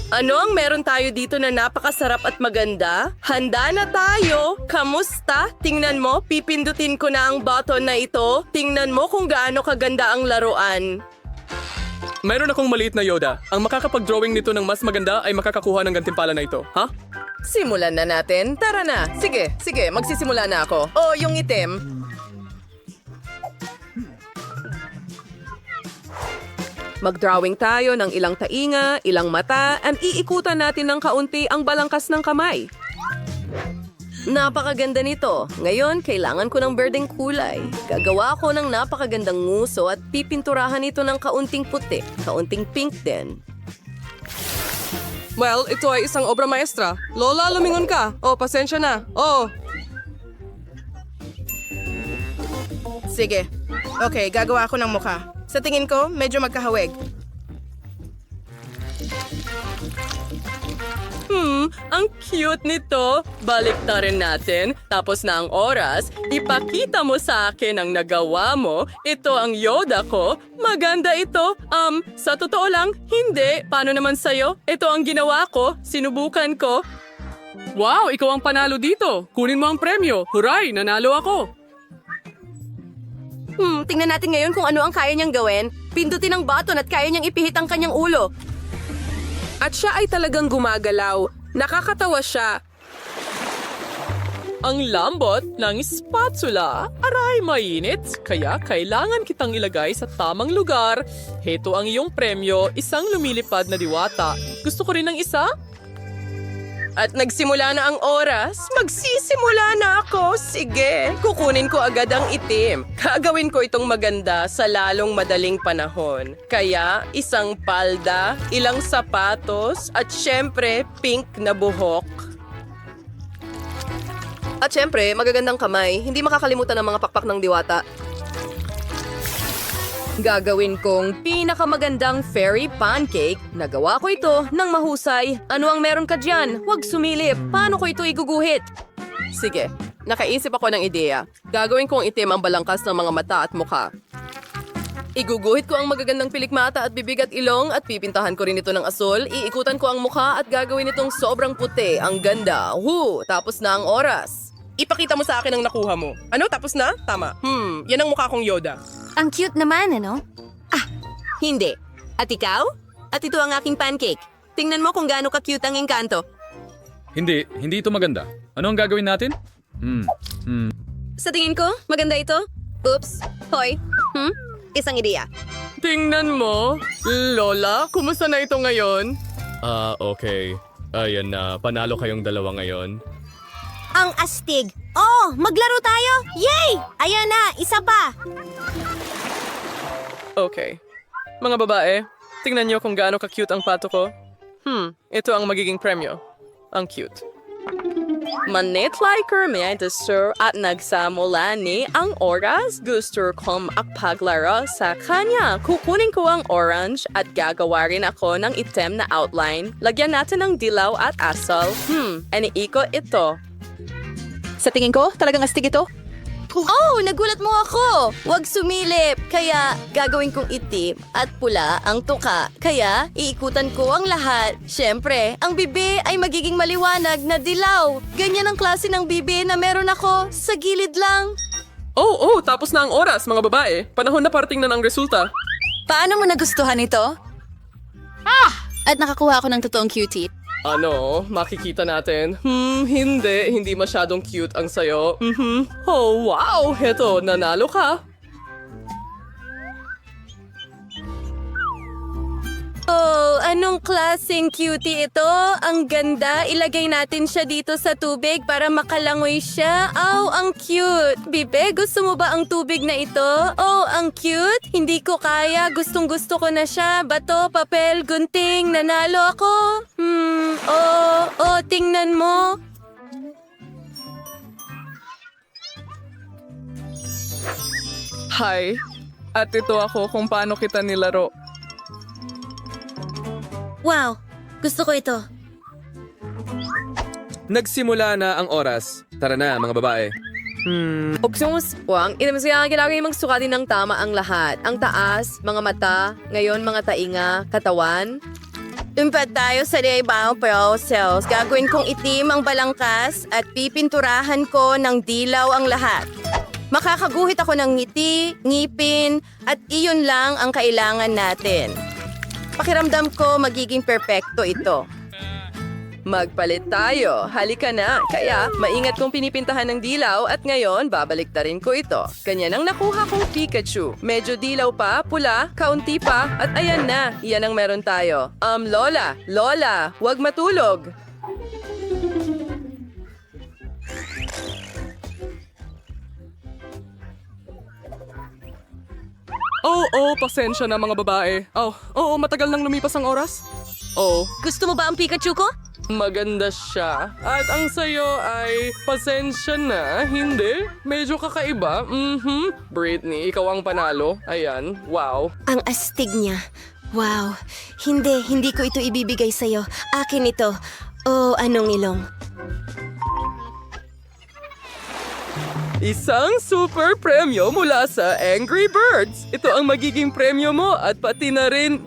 Ano ang meron tayo dito na napakasarap at maganda? Handa na tayo! Kamusta? Tingnan mo, pipindutin ko na ang button na ito. Tingnan mo kung gaano kaganda ang laruan. Mayroon akong maliit na Yoda. Ang makakapag-drawing nito ng mas maganda ay makakakuha ng gantimpala na ito. Ha? Simulan na natin. Tara na. Sige, magsisimula na ako. Oh, yung itim. Mag-drawing tayo ng ilang tainga, ilang mata, and iikutan natin ng kaunti ang balangkas ng kamay. Napakaganda nito. Ngayon, kailangan ko ng berdeng kulay. Gagawa ko ng napakagandang nguso at pipinturahan ito ng kaunting puti, kaunting pink din. Well, ito ay isang obra maestra. Lola, lumingon ka. Oh, pasensya na. Oh. Sige. Okay, gagawa ako ng mukha. Sa tingin ko, medyo magkahawig. Ang cute nito. Balik na rin natin. Tapos na ang oras. Ipakita mo sa akin ang nagawa mo. Ito ang Yoda ko. Maganda ito. Sa totoo lang, hindi. Paano naman sa'yo? Ito ang ginawa ko. Sinubukan ko. Wow, ikaw ang panalo dito. Kunin mo ang premyo. Huray, nanalo ako. Tingnan natin ngayon kung ano ang kaya niyang gawin. Pindutin ang button at kaya niyang ipihit ang kanyang ulo. At siya ay talagang gumagalaw. Nakakatawa siya. Ang lambot ng spatula. Aray, mainit. Kaya kailangan kitang ilagay sa tamang lugar. Heto ang iyong premyo, isang lumilipad na diwata. Gusto ko rin ng isa? At nagsimula na ang oras. Magsisimula na ako. Sige, kukunin ko agad ang itim. Gagawin ko itong maganda sa lalong madaling panahon. Kaya, isang palda, ilang sapatos, at syempre, pink na buhok. At syempre, magagandang kamay. Hindi makakalimutan ang mga pakpak ng diwata. Gagawin kong pinakamagandang fairy pancake. Nagawa ko ito ng mahusay. Ano ang meron ka dyan? Huwag sumilip. Paano ko ito iguguhit? Sige, nakaisip ako ng ideya. Gagawin kong itim ang balangkas ng mga mata at mukha. Iguguhit ko ang magagandang pilikmata at bibig at ilong at pipintahan ko rin ito ng asul. Iikutan ko ang mukha at gagawin itong sobrang puti. Ang ganda. Tapos na ang oras. Ipakita mo sa akin ang nakuha mo. Ano? Tapos na? Tama. Yan ang mukha kong Yoda. Ang cute naman, ano? Hindi. At ikaw? At ito ang aking pancake. Tingnan mo kung gaano ka-cute ang engkanto. Hindi ito maganda. Ano ang gagawin natin? Sa tingin ko, maganda ito. Oops. Hoy. Isang ideya. Tingnan mo. Lola, kumusta na ito ngayon? Okay. Ayan na, panalo kayong dalawa ngayon. Ang astig. Oh, maglaro tayo? Yay! Ayan na, isa pa. Okay. Mga babae, tingnan niyo kung gaano ka-cute ang pato ko. Ito ang magiging premyo. Ang cute. Manit liker may sir at nagsamula ni ang oras. Gusto kong paglaro sa kanya. Kukunin ko ang orange at gagawa rin ako ng itim na outline. Lagyan natin ng dilaw at asal. Aniiko ito. Sa tingin ko, talagang astig ito. Oh, nagulat mo ako. Huwag sumilip. Kaya gagawin kong itim at pula ang tuka. Kaya iikutan ko ang lahat. Siyempre, ang bibi ay magiging maliwanag na dilaw. Ganyan ang klase ng bibi na meron ako sa gilid lang. Tapos na ang oras, mga babae. Panahon na parating na ng resulta. Paano mo nagustuhan ito? At nakakuha ako ng totoong cutie. Ano, makikita natin. Hindi masyadong cute ang sayo. Oh, wow, heto, nanalo ka. Oh, anong klaseng cutie ito? Ang ganda. Ilagay natin siya dito sa tubig para makalangoy siya. Oh, ang cute. Bibe, gusto mo ba ang tubig na ito? Oh, ang cute. Hindi ko kaya. Gustong-gusto ko na siya. Bato, papel, gunting. Nanalo ako. Tingnan mo. Hi, at ito ako kung paano kita nilaro. Wow, gusto ko ito. Nagsimula na ang oras. Tara na, mga babae. Opsyong swang, kailangan magsukatin ng tama ang lahat. Ang taas, mga mata, ngayon mga tainga, katawan. Tumpat tayo sa ibang process. Gagawin kong itim ang balangkas at pipinturahan ko ng dilaw ang lahat. Makakaguhit ako ng ngiti, ngipin, at iyon lang ang kailangan natin. Pakiramdam ko magiging perpekto ito. Magpalit tayo. Halika na. Kaya, maingat kong pinipintahan ng dilaw at ngayon, babaliktarin ko ito. Ganyan ang nakuha kong Pikachu. Medyo dilaw pa, pula, kaunti pa, at ayan na. Iyan ang meron tayo. Lola, huwag matulog. Pasensya na mga babae. Matagal nang lumipas ang oras. Gusto mo ba ang Pikachu ko? Maganda siya. At ang sayo ay, pasensya na, hindi? Medyo kakaiba. Britney, ikaw ang panalo. Ayan, wow. Ang astig niya. Wow. Hindi ko ito ibibigay sa'yo. Akin ito. Oh, anong ilong? Isang super premyo mula sa Angry Birds. Ito ang magiging premyo mo at pati na rin,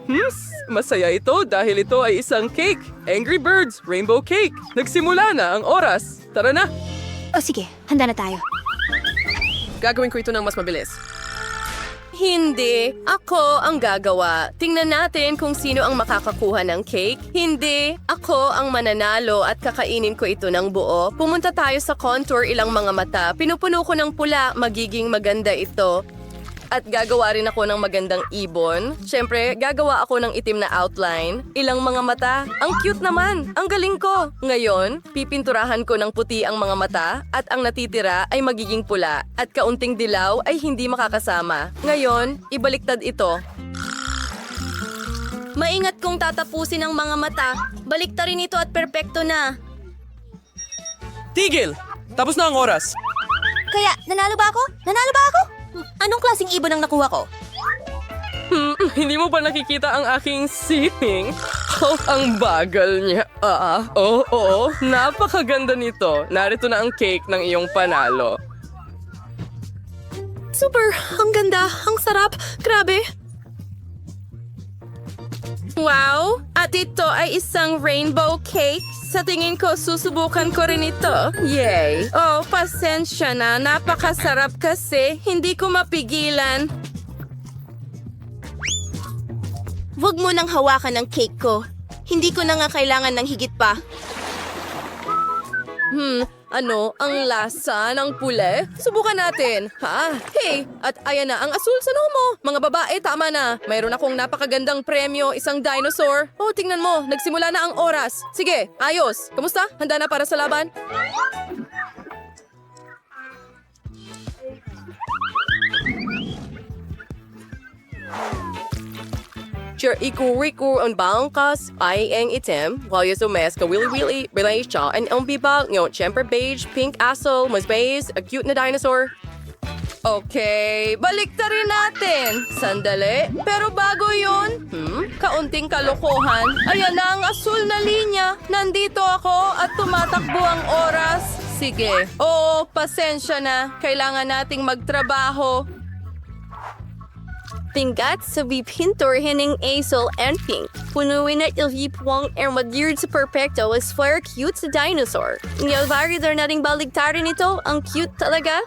masaya ito dahil ito ay isang cake. Angry Birds Rainbow Cake. Nagsimula na ang oras. Tara na. O sige, handa na tayo. Gagawin ko ito ng mas mabilis. Hindi. Ako ang gagawa. Tingnan natin kung sino ang makakakuha ng cake. Hindi. Ako ang mananalo at kakainin ko ito ng buo. Pumunta tayo sa contour ilang mga mata. Pinupuno ko ng pula. Magiging maganda ito. At gagawa rin ako ng magandang ibon. Siyempre, gagawa ako ng itim na outline. Ilang mga mata. Ang cute naman. Ang galing ko. Ngayon, pipinturahan ko ng puti ang mga mata at ang natitira ay magiging pula. At kaunting dilaw ay hindi makakasama. Ngayon, ibaliktad ito. Maingat kong tatapusin ang mga mata. Baliktarin ito at perpekto na. Tigil! Tapos na ang oras. Kaya, nanalo ba ako? Anong klaseng ibon ang nakuha ko? Hindi mo ba nakikita ang aking singing? Ang bagal niya. Napakaganda nito. Narito na ang cake ng iyong panalo. Super! Ang ganda! Ang sarap! Grabe! Wow! At ito ay isang rainbow cake. Sa tingin ko, susubukan ko rin ito. Yay! Oh, pasensya na. Napakasarap kasi. Hindi ko mapigilan. Huwag mo nang hawakan ang cake ko. Hindi ko na nga kailangan ng higit pa. Ano ang lasa ng pule? Subukan natin. Hey, at ayan na ang asul sa noo mo. Mga babae, tama na. Mayroon akong napakagandang premyo, isang dinosaur. Oh, tingnan mo, nagsimula na ang oras. Sige, ayos. Kamusta? Handa na para sa laban? Sure, iku-riku ang bangkas ay ang itim, while yung sumes ka wili-wili, relay siya, and ang bibag, ngayon, syempre beige, pink asshole, mas beige, a cute na dinosaur. Okay, baliktarin natin. Sandali. Pero bago yun, kaunting kalokohan. Ayan na ang asul na linya. Nandito ako at tumatakbo ang oras. Sige. Oo, pasensya na. Kailangan nating magtrabaho. Tingkat sa pinturhin ng asul and pink. Punuin at ilhipuang armadured sa perfecto as flare cute sa dinosaur. Ngayon, variedar nating baligtarin ito. Ang cute talaga.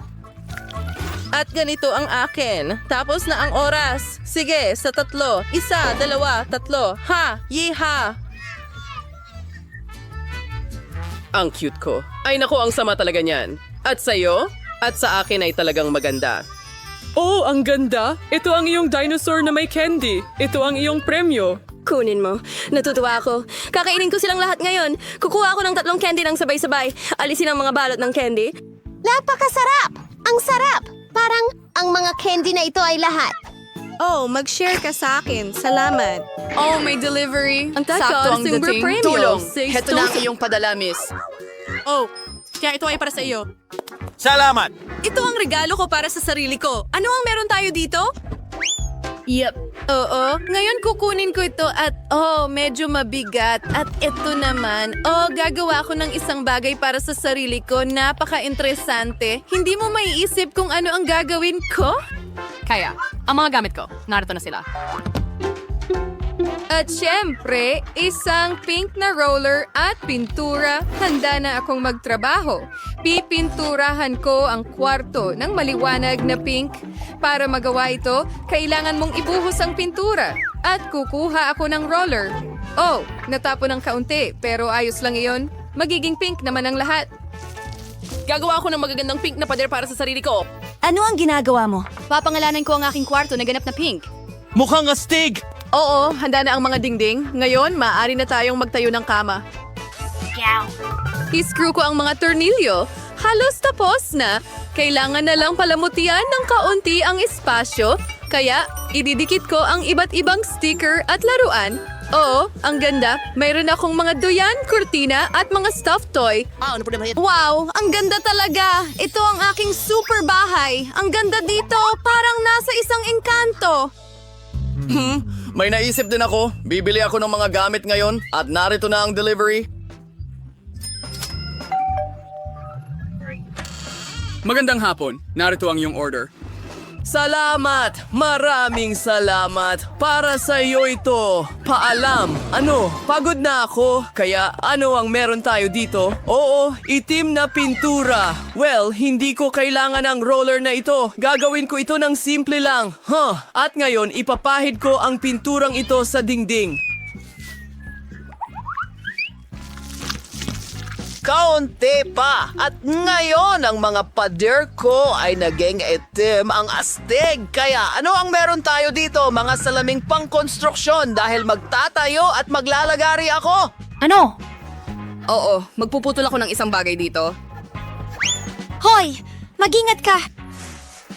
At ganito ang akin. Tapos na ang oras. Sige, sa 3. 1, 2, 3. Ha! Yeeha! Ang cute ko. Ay naku, ang sama talaga niyan. At sa'yo? At sa akin ay talagang maganda. Oh, ang ganda! Ito ang iyong dinosaur na may candy. Ito ang iyong premyo. Kunin mo. Natutuwa ako. Kakainin ko silang lahat ngayon. Kukuha ako ng 3 candy ng sabay-sabay. Alisin ang mga balot ng candy. Napakasarap! Ang sarap! Parang ang mga candy na ito ay lahat. Oh, mag-share ka sa akin. Salamat. Oh, may delivery. Ang Sakto ang dating. Tulong! Heto na ang iyong padala, miss. Oh, kaya ito ay para sa iyo. Salamat! Ito ang regalo ko para sa sarili ko. Ano ang meron tayo dito? Yep. Oo. Ngayon kukunin ko ito at medyo mabigat. At ito naman, gagawa ko ng isang bagay para sa sarili ko. Napaka-interesante. Hindi mo maiisip kung ano ang gagawin ko? Kaya, ang mga gamit ko, narito na sila. At syempre, isang pink na roller at pintura. Handa na akong magtrabaho. Pipinturahan ko ang kwarto ng maliwanag na pink. Para magawa ito, kailangan mong ibuhos ang pintura. At kukuha ako ng roller. Oh, natapon ng kaunti, pero ayos lang iyon. Magiging pink naman ang lahat. Gagawa ako ng magagandang pink na pader para sa sarili ko. Ano ang ginagawa mo? Papangalanan ko ang aking kwarto na ganap na pink. Mukhang astig! Oo, handa na ang mga dingding. Ngayon, maaari na tayong magtayo ng kama. I-screw ko ang mga tornilyo. Halos tapos na. Kailangan na lang palamutian ng kaunti ang espasyo. Kaya, ididikit ko ang iba't ibang sticker at laruan. Oo, ang ganda. Mayroon akong mga duyan, kurtina at mga stuffed toy. Wow, ang ganda talaga. Ito ang aking super bahay. Ang ganda dito, parang nasa isang engkanto. May naisip din ako. Bibili ako ng mga gamit ngayon at narito na ang delivery. Magandang hapon. Narito ang iyong order. Salamat! Maraming salamat! Para sa iyo ito. Paalam. Ano? Pagod na ako. Kaya ano ang meron tayo dito? Oo, itim na pintura. Well, hindi ko kailangan ng roller na ito. Gagawin ko ito ng simple lang. At ngayon, ipapahid ko ang pinturang ito sa dingding. Kaunti pa. At ngayon, ang mga pader ko ay naging itim ang astig. Kaya ano ang meron tayo dito? Mga salaming pangkonstruksyon dahil magtatayo at maglalagari ako. Ano? Oo, magpuputol ako ng isang bagay dito. Hoy! Mag-ingat ka!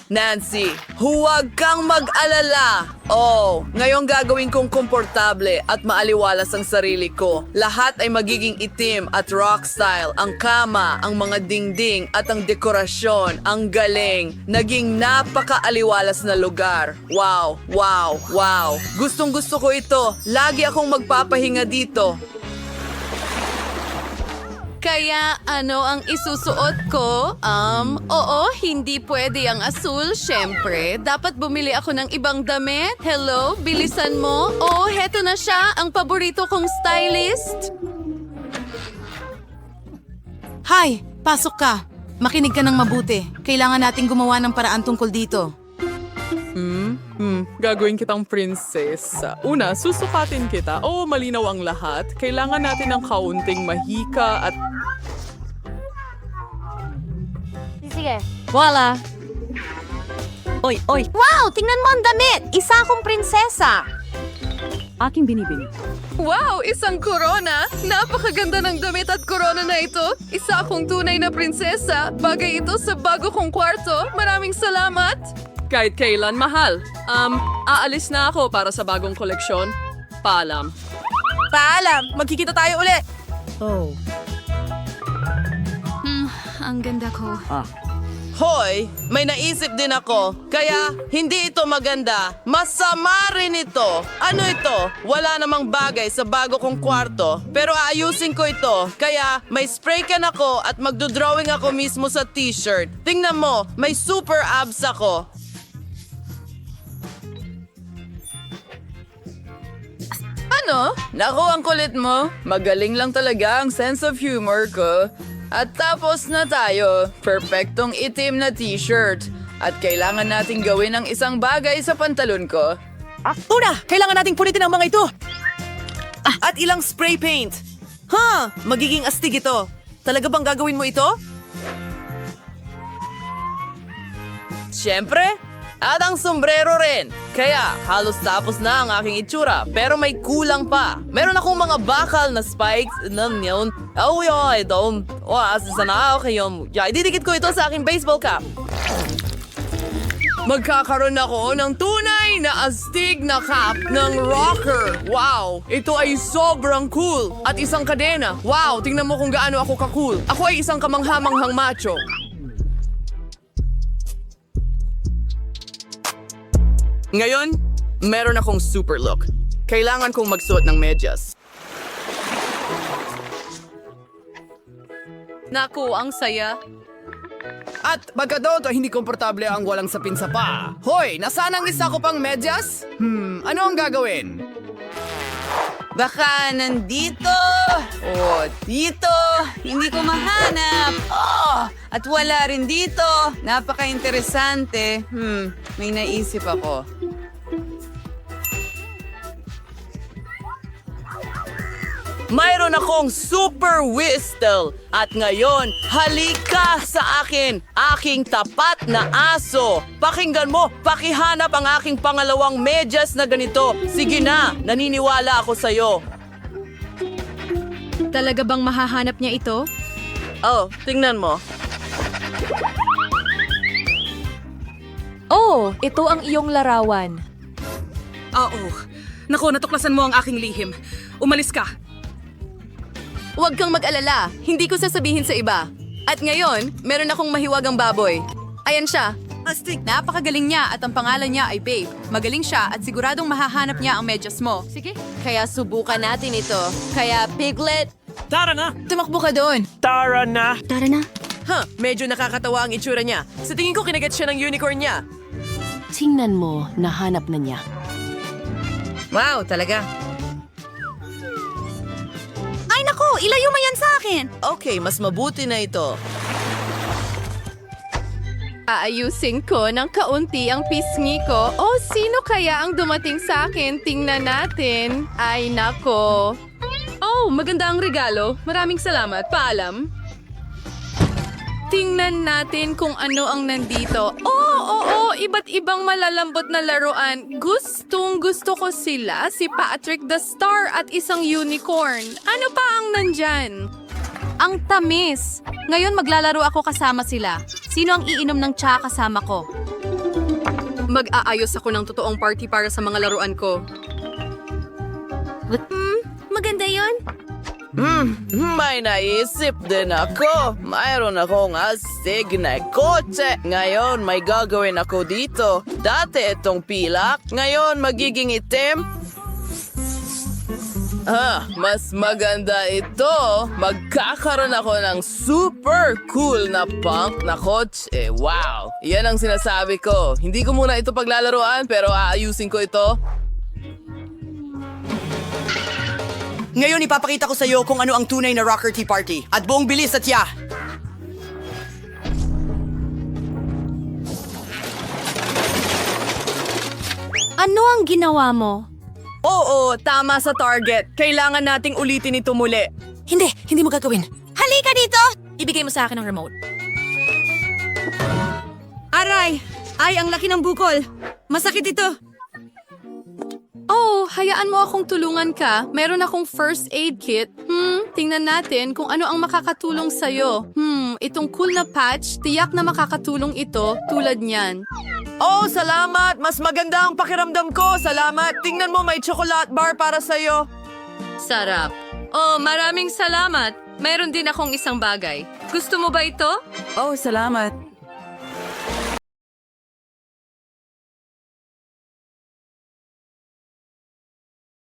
Nancy, huwag kang mag-alala. Oh, ngayong gagawin kong komportable at maaliwalas ang sarili ko. Lahat ay magiging itim at rock style. Ang kama, ang mga dingding at ang dekorasyon. Ang galing. Naging napaka-aliwalas na lugar. Wow, wow, wow. Gustong gusto ko ito. Lagi akong magpapahinga dito. Kaya ano ang isusuot ko? Oo, hindi pwede ang asul, syempre. Dapat bumili ako ng ibang damit. Hello, bilisan mo. Oh, heto na siya, ang paborito kong stylist. Hi! Pasok ka. Makinig ka ng mabuti. Kailangan nating gumawa ng paraan tungkol dito. Gagawin kitang prinsesa. Una, susukatin kita. Oo, malinaw ang lahat. Kailangan natin ng kaunting mahika at... Voila! Oy! Wow! Tingnan mo ang damit! Isa akong prinsesa! Wow, isang korona! Napakaganda ng damit at korona na ito. Isa akong tunay na prinsesa. Bagay ito sa bago kong kwarto. Maraming salamat! Kahit kailan, mahal. Aalis na ako para sa bagong koleksyon. Paalam. Paalam! Magkikita tayo uli! Ang ganda ko. Hoy, may naisip din ako. Kaya, hindi ito maganda. Masama rin ito. Ano ito? Wala namang bagay sa bago kong kwarto. Pero aayusin ko ito. Kaya, may spray can ako at magdodrawing ako mismo sa t-shirt. Tingnan mo, may super abs ako. Ano? Naku, ang kulit mo. Magaling lang talaga ang sense of humor ko. At tapos na tayo. Perfectong itim na t-shirt. At kailangan nating gawin ang isang bagay sa pantalon ko. Una! Kailangan nating punitin ang mga ito! At ilang spray paint. Magiging astig ito. Talaga bang gagawin mo ito? Siyempre, at ang sombrero rin. Kaya, halos tapos na ang aking itsura. Pero may kulang pa. Meron akong mga bakal na spikes. Oh, I don't. Sana ako yung... Ididikit ko ito sa aking baseball cap. Magkakaroon ako ng tunay na astig na cap ng rocker. Wow! Ito ay sobrang cool. At isang kadena. Wow! Tingnan mo kung gaano ako ka-cool. Ako ay isang kamanghamanghang macho. Ngayon, meron akong super look. Kailangan kong magsuot ng medyas. Naku, ang saya. At pagkadoto, hindi komportable ang walang sapin sa paa. Hoy, nasaan ang isa ko pang medyas? Ano ang gagawin? Baka nandito. Oh, dito. Hindi ko mahanap. Oh, at wala rin dito. Napaka-interesante. May naisip ako. Mayroon akong super whistle. At ngayon, halika sa akin, aking tapat na aso. Pakinggan mo, pakihanap ang aking pangalawang medyas na ganito. Sige na, naniniwala ako sa'yo. Talaga bang mahahanap niya ito? Oh, tingnan mo. Oh, ito ang iyong larawan. Oo. Naku, natuklasan mo ang aking lihim. Umalis ka. Huwag kang mag-alala, hindi ko sasabihin sa iba. At ngayon, meron akong mahiwagang baboy. Ayan siya. Astig, napakagaling niya at ang pangalan niya ay Babe. Magaling siya at siguradong mahahanap niya ang medyas mo. Sige. Kaya subukan natin ito. Kaya Piglet, Tumakbo ka doon. Tara na. medyo nakakatawa ang itsura niya. Sa tingin ko kinagat siya ng unicorn niya. Tingnan mo, nahanap na niya. Wow, talaga. Ay naku, ilayo mo yan sa akin. Okay, mas mabuti na ito. Aayusin ko ng kaunti ang pisngi ko. O sino kaya ang dumating sa akin? Tingnan natin. Ay nako. Oh, maganda ang regalo. Maraming salamat. Paalam. Tingnan natin kung ano ang nandito. Oo, iba't ibang malalambot na laruan. Gustong gusto ko sila, si Patrick the Star at isang unicorn. Ano pa ang nandyan? Ang tamis. Ngayon maglalaro ako kasama sila. Sino ang iinom ng tsa kasama ko? Mag-aayos ako ng totoong party para sa mga laruan ko. Maganda yon. May naisip din ako. Mayroon akong astig na kotse. Ngayon, may gagawin ako dito. Dati itong pilak, ngayon magiging itim. Mas maganda ito. Magkakaroon ako ng super cool na punk na kotse. Wow! Yan ang sinasabi ko. Hindi ko muna ito paglalaroan, pero aayusin ko ito. Ngayon ipapakita ko sa iyo kung ano ang tunay na Rocker Tea Party. At buong bilis at ya! Ano ang ginawa mo? Oo, tama sa target. Kailangan nating ulitin ito muli. Hindi mo gagawin. Halika dito! Ibigay mo sa akin ang remote. Aray! Ay, ang laki ng bukol. Masakit ito. Oh, hayaan mo akong tulungan ka. Meron akong first aid kit. Tingnan natin kung ano ang makakatulong sa'yo. Itong cool na patch, tiyak na makakatulong ito tulad niyan. Oh, salamat! Mas maganda ang pakiramdam ko. Salamat! Tingnan mo, may chocolate bar para sa'yo. Sarap. Oh, maraming salamat. Meron din akong isang bagay. Gusto mo ba ito? Oh, salamat.